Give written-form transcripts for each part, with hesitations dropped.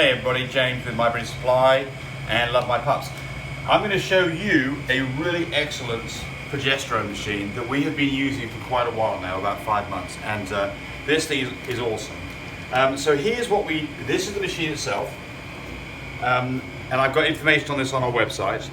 Hey everybody, James with My British Supply and Love My Pups. I'm going to show you a really excellent progesterone machine that we have been using for quite a while now, about 5 months, and this thing is awesome. So here's this is the machine itself, and I've got information on this on our website.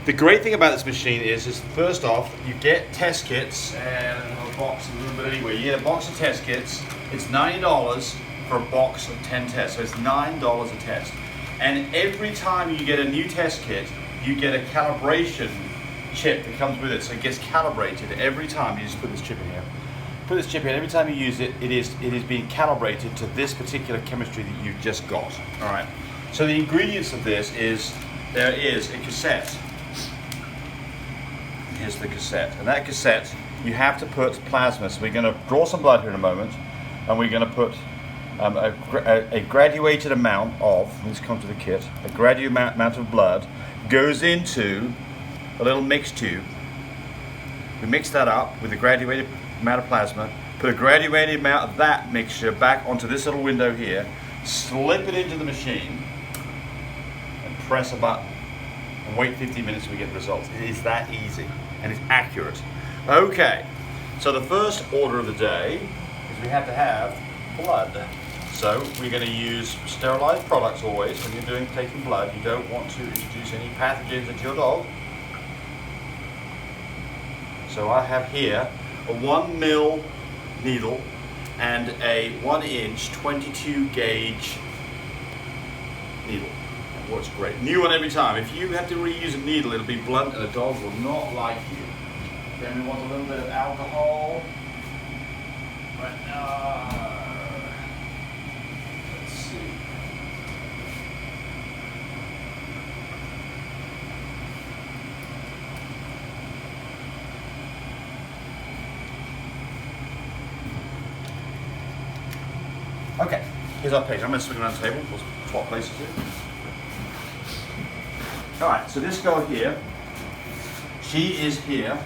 The great thing about this machine is first off, you get test kits, and a box a little bit anyway. You get a box of test kits. It's $90 for a box of 10 tests, so it's $9 a test. And every time you get a new test kit, you get a calibration chip that comes with it, so it gets calibrated every time. You just put this chip in here. Put this chip in. Every time you use it, it is being calibrated to this particular chemistry that you've just got. All right. So the ingredients of this is there is a cassette. Here's the cassette, and that cassette you have to put plasma. So we're going to draw some blood here in a moment, and we're going to put a graduated amount of, let's come to the kit, a graduated amount of blood goes into a little mix tube. We mix that up with a graduated amount of plasma, put a graduated amount of that mixture back onto this little window here, slip it into the machine, and press a button, and wait 15 minutes till we get the results. It is that easy, and it's accurate. Okay, so the first order of the day is we have to have blood. So we're going to use sterilized products always when you're taking blood. You don't want to introduce any pathogens into your dog. So I have here a 1 ml needle and a 1 inch 22 gauge needle. That works great. New one every time. If you have to reuse a needle, it'll be blunt and the dog will not like you. Then we want a little bit of alcohol. Right now. Okay, here's our page. I'm going to swing around the table. We'll swap places here. Alright, so this girl here, she is here,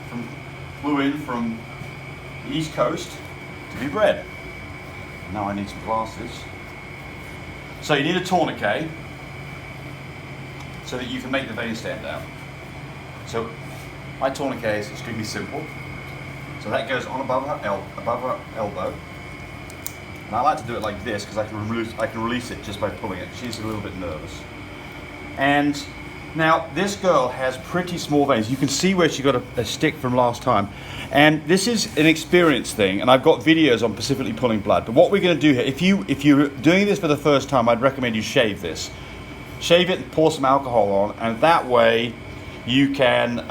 flew in from the East Coast to be bred. Now I need some glasses. So you need a tourniquet so that you can make the vein stand down. So my tourniquet is extremely simple. So that goes on above her elbow. And I like to do it like this because I can release it just by pulling it. She's a little bit nervous. And now this girl has pretty small veins. You can see where she got a stick from last time. And this is an experience thing, and I've got videos on specifically pulling blood. But what we're going to do here, if you're doing this for the first time, I'd recommend you shave this. Shave it and pour some alcohol on, and that way you can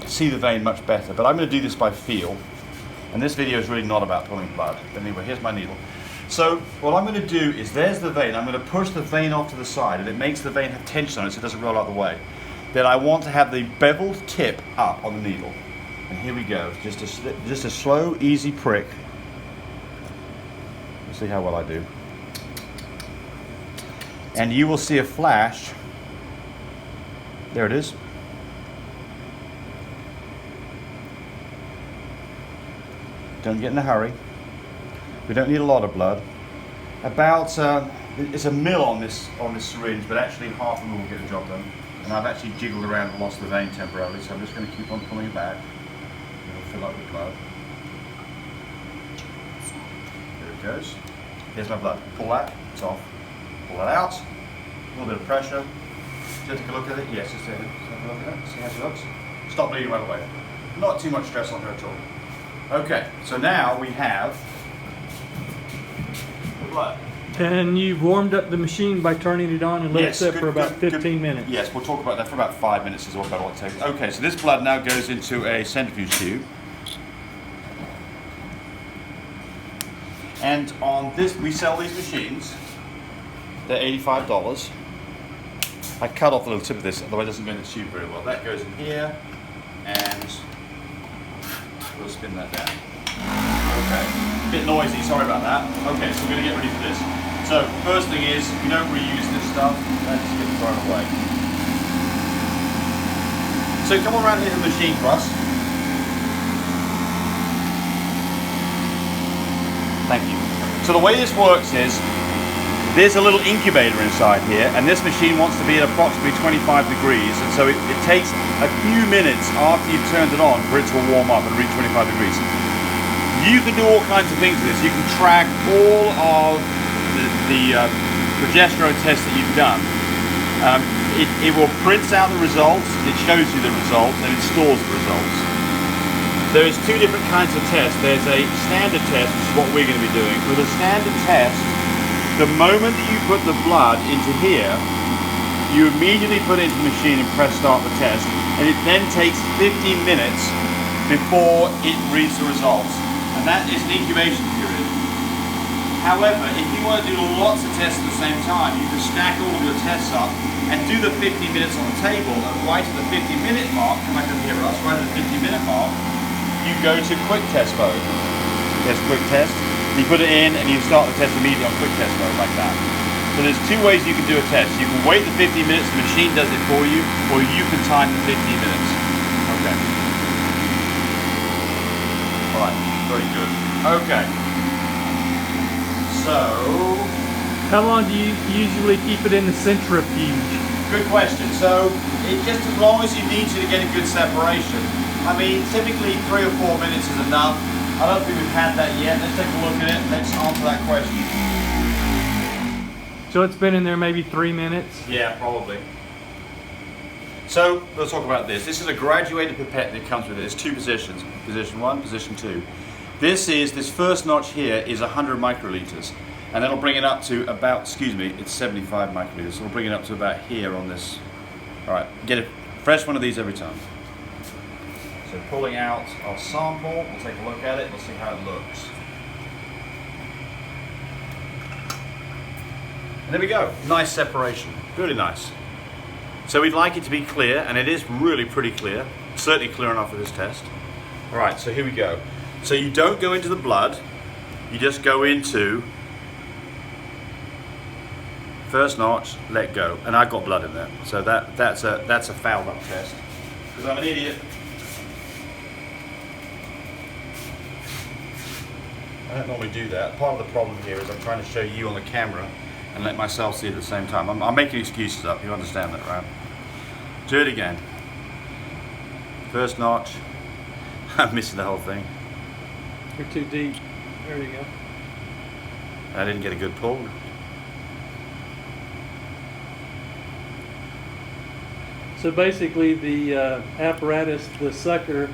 see the vein much better. But I'm going to do this by feel. And this video is really not about pulling blood. But anyway, here's my needle. So what I'm going to do is, there's the vein. I'm going to push the vein off to the side, and it makes the vein have tension on it so it doesn't roll out the way. Then I want to have the beveled tip up on the needle. And here we go. Just a slow, easy prick. Let's see how well I do. And you will see a flash. There it is. Don't get in a hurry. We don't need a lot of blood. About it's a mil on this syringe, but actually half a mil will get the job done. And I've actually jiggled around and lost the vein temporarily, so I'm just going to keep on pulling it back. It'll fill up with blood. There it goes. Here's my blood. Pull that. It's off. Pull that out. A little bit of pressure. Just take a look at it. Yes, just take a look at it. See how she looks. Stop bleeding right away. Not too much stress on her at all. Okay, so now we have blood. And you've warmed up the machine by turning it on and let it sit for about 15 minutes. Yes, we'll talk about that for about 5 minutes is about what it takes. Okay, so this blood now goes into a centrifuge tube. And on this, we sell these machines. They're $85. I cut off a little tip of this, otherwise it doesn't go in the tube very well. That goes in here, and we'll spin that down. Okay, a bit noisy, sorry about that. Okay, so we're going to get ready for this. So, first thing is, if you don't reuse this stuff, that just gets thrown away. So come on around here to the machine for us. Thank you. So the way this works is, There's a little incubator inside here, and this machine wants to be at approximately 25 degrees, and so it takes a few minutes after you've turned it on for it to warm up and reach 25 degrees. You can do all kinds of things with this. You can track all of the progesterone tests that you've done. It will print out the results, it shows you the results, and it stores the results. There's two different kinds of tests. There's a standard test, which is what we're going to be doing. With a standard test, the moment that you put the blood into here, you immediately put it into the machine and press start the test, and it then takes 15 minutes before it reads the results, and that is an incubation period. However, if you want to do lots of tests at the same time, you can stack all of your tests up and do the 15 minutes on the table, and right at the 15-minute mark, come back over here, Russ, right at the 15-minute mark, you go to quick test mode. There's quick test. You put it in and you start the test immediately on quick test mode like that. So there's two ways you can do a test. You can wait the 15 minutes, the machine does it for you, or you can time the 15 minutes. Okay. Alright, very good. Okay. So... How long do you usually keep it in the centrifuge? Good question. So, just as long as you need to get a good separation. I mean, typically 3 or 4 minutes is enough. I don't think we've had that yet. Let's take a look at it. Let's answer that question. So it's been in there maybe 3 minutes? Yeah, probably. So, let's talk about this. This is a graduated pipette that comes with it. There's two positions. Position 1, position 2. This first notch here is 100 microliters. And that'll bring it up to about, it's 75 microliters. So we'll bring it up to about here on this. Alright, get a fresh one of these every time. So pulling out our sample, we'll take a look at it, we'll see how it looks. And there we go, nice separation, really nice. So we'd like it to be clear, and it is really pretty clear, certainly clear enough for this test. All right, so here we go. So you don't go into the blood, you just go into first notch, let go, and I've got blood in there, so that's a fouled up test, because I'm an idiot. I don't normally do that. Part of the problem here is I'm trying to show you on the camera and let myself see it at the same time. I'm making excuses up, you understand that, right? Do it again. First notch. I'm missing the whole thing. You're too deep. There you go. I didn't get a good pull. So basically the apparatus, the sucker.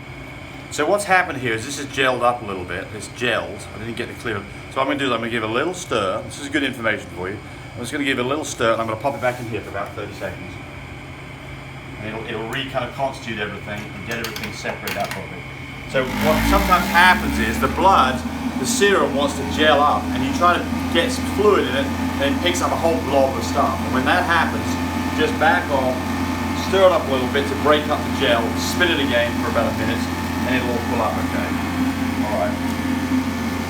So what's happened here is this is gelled up a little bit. It's gelled. I didn't get the clear. So what I'm going to do is I'm going to give a little stir. This is good information for you. I'm just going to give it a little stir, and I'm going to pop it back in here for about 30 seconds. And it'll kind of constitute everything and get everything separated out properly. So what sometimes happens is the blood, the serum wants to gel up, and you try to get some fluid in it, and it picks up a whole blob of stuff. And when that happens, just back off, stir it up a little bit to break up the gel, spin it again for about a minute, and it'll all pull up okay. Alright.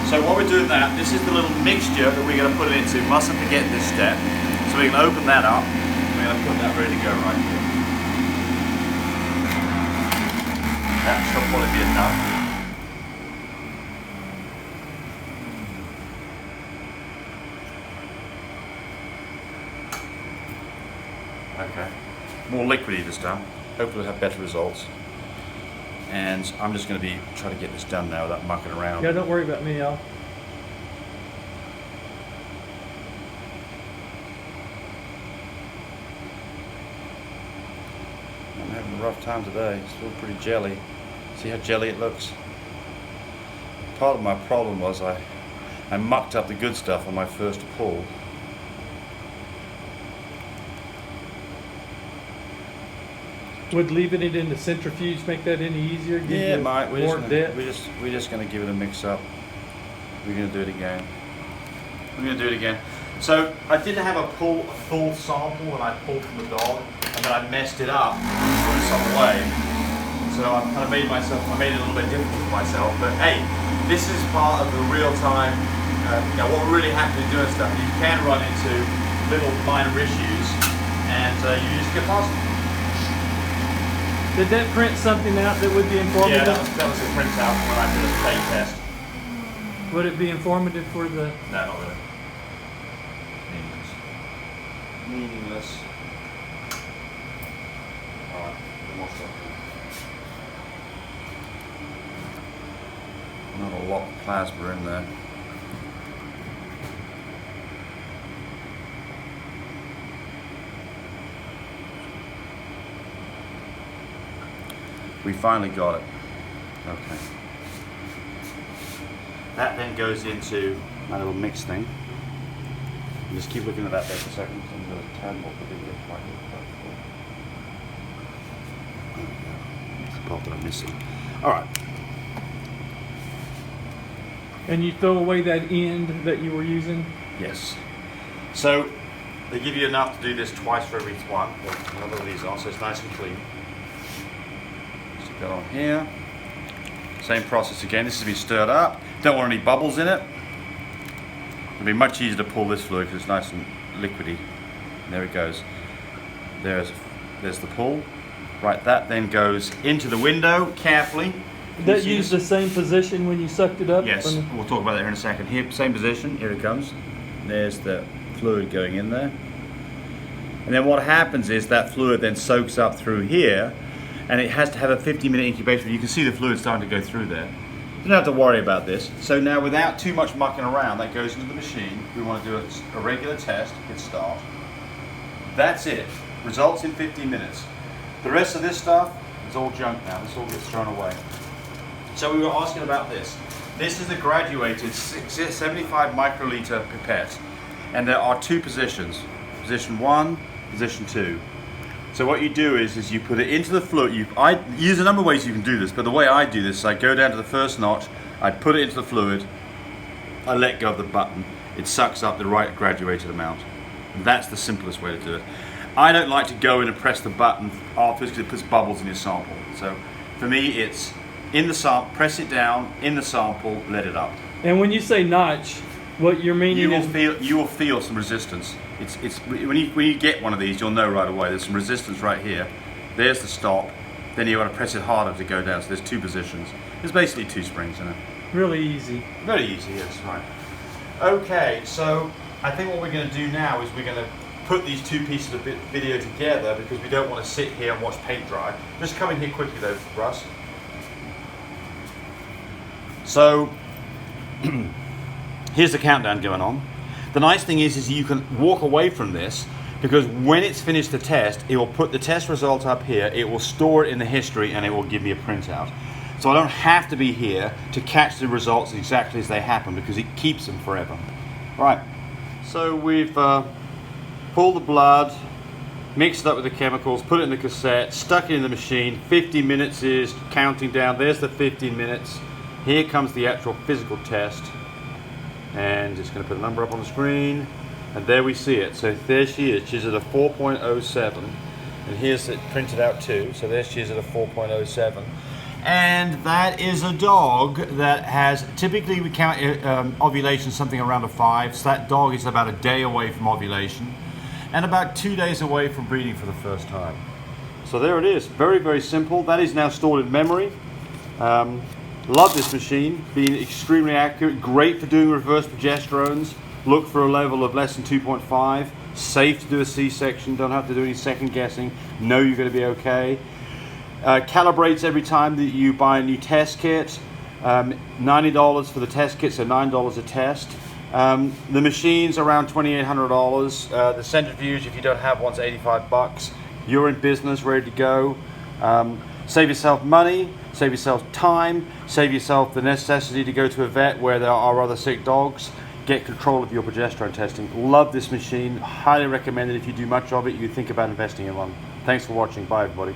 So while we're doing that, this is the little mixture that we're going to put it into. Mustn't forget this step. So we're going to open that up. We're going to put that ready to go right here. That should probably be enough. Okay. More liquidy this time. Hopefully we'll have better results. And I'm just going to be trying to get this done now without mucking around. Yeah, don't worry about me, Al. I'm having a rough time today. It's still pretty jelly. See how jelly it looks? Part of my problem was I mucked up the good stuff on my first pull. Would leaving it in the centrifuge make that any easier? Give Yeah, it might. More depth? We're just going to give it a mix up. We're going to do it again. We're going to do it again. So I didn't have a full sample when I pulled from the dog, and then I messed it up in some way. So I kind of made it a little bit difficult for myself. But hey, this is part of the real time. What really happens in doing stuff. You can run into little minor issues, and you just get past them. Did that print something out that would be informative? Yeah, that was a printout when I did a plate test. Would it be informative for the... No, not really. meaningless. Alright, one more stuff. Not a lot of plasma in there. We finally got it. Okay. That then goes into my little mix thing. Just keep looking at that there for a second. I'm going to turn what the video quite That's the part that I'm missing. Alright. And you throw away that end that you were using? Yes. So they give you enough to do this twice for every one. Another of these on, so it's nice and clean. Stick that on here. Same process again. This has been stirred up. Don't want any bubbles in it. It'll be much easier to pull this fluid because it's nice and liquidy. And there it goes. There's the pull. Right, that then goes into the window carefully. Did that use the same position when you sucked it up? Yes, we'll talk about that here in a second. Here, same position, here it comes. There's the fluid going in there. And then what happens is that fluid then soaks up through here, and it has to have a 50-minute incubation. You can see the fluid starting to go through there. You don't have to worry about this. So now without too much mucking around, that goes into the machine. We want to do a regular test, hit start. That's it. Results in 15 minutes. The rest of this stuff is all junk now. This all gets thrown away. So we were asking about this. This is a graduated 75 microliter pipette, and there are two positions, position 1, position 2. So what you do is you put it into the fluid. I use a number of ways you can do this, but the way I do this is I go down to the first notch, I put it into the fluid, I let go of the button, it sucks up the right graduated amount. And that's the simplest way to do it. I don't like to go in and press the button afterwards because it puts bubbles in your sample. So for me it's in the sample, press it down, in the sample, let it up. And when you say notch, what you're meaning you will feel some resistance. It's when you get one of these, you'll know right away. There's some resistance right here. There's the stop. Then you want to press it harder to go down. So there's two positions. There's basically two springs in it. Really easy. Very easy, yes, right. Okay, so I think what we're going to do now is we're going to put these two pieces of video together because we don't want to sit here and watch paint dry. Just come in here quickly though, Russ. So here's the countdown going on. The nice thing is you can walk away from this because when it's finished the test, it will put the test result up here, it will store it in the history, and it will give me a printout. So I don't have to be here to catch the results exactly as they happen because it keeps them forever. Right, so we've pulled the blood, mixed it up with the chemicals, put it in the cassette, stuck it in the machine. 50 minutes is counting down. There's the 15 minutes. Here comes the actual physical test. And just going to put a number up on the screen. And there we see it. So there she is. She's at a 4.07. And here's it printed out too. So there she is at a 4.07. And that is a dog that has, typically we count ovulation something around a 5. So that dog is about a day away from ovulation. And about 2 days away from breeding for the first time. So there it is. Very, very simple. That is now stored in memory. Love this machine, being extremely accurate, great for doing reverse progesterones. Look for a level of less than 2.5. Safe to do a C-section, don't have to do any second guessing. Know you're going to be okay. Calibrates every time that you buy a new test kit. $90 for the test kit, so $9 a test. The machine's around $2,800. The centrifuge, if you don't have one, is $85. You're in business, ready to go. Save yourself money, save yourself time, save yourself the necessity to go to a vet where there are other sick dogs. Get control of your progesterone testing. Love this machine. Highly recommend it. If you do much of it, you think about investing in one. Thanks for watching. Bye, everybody.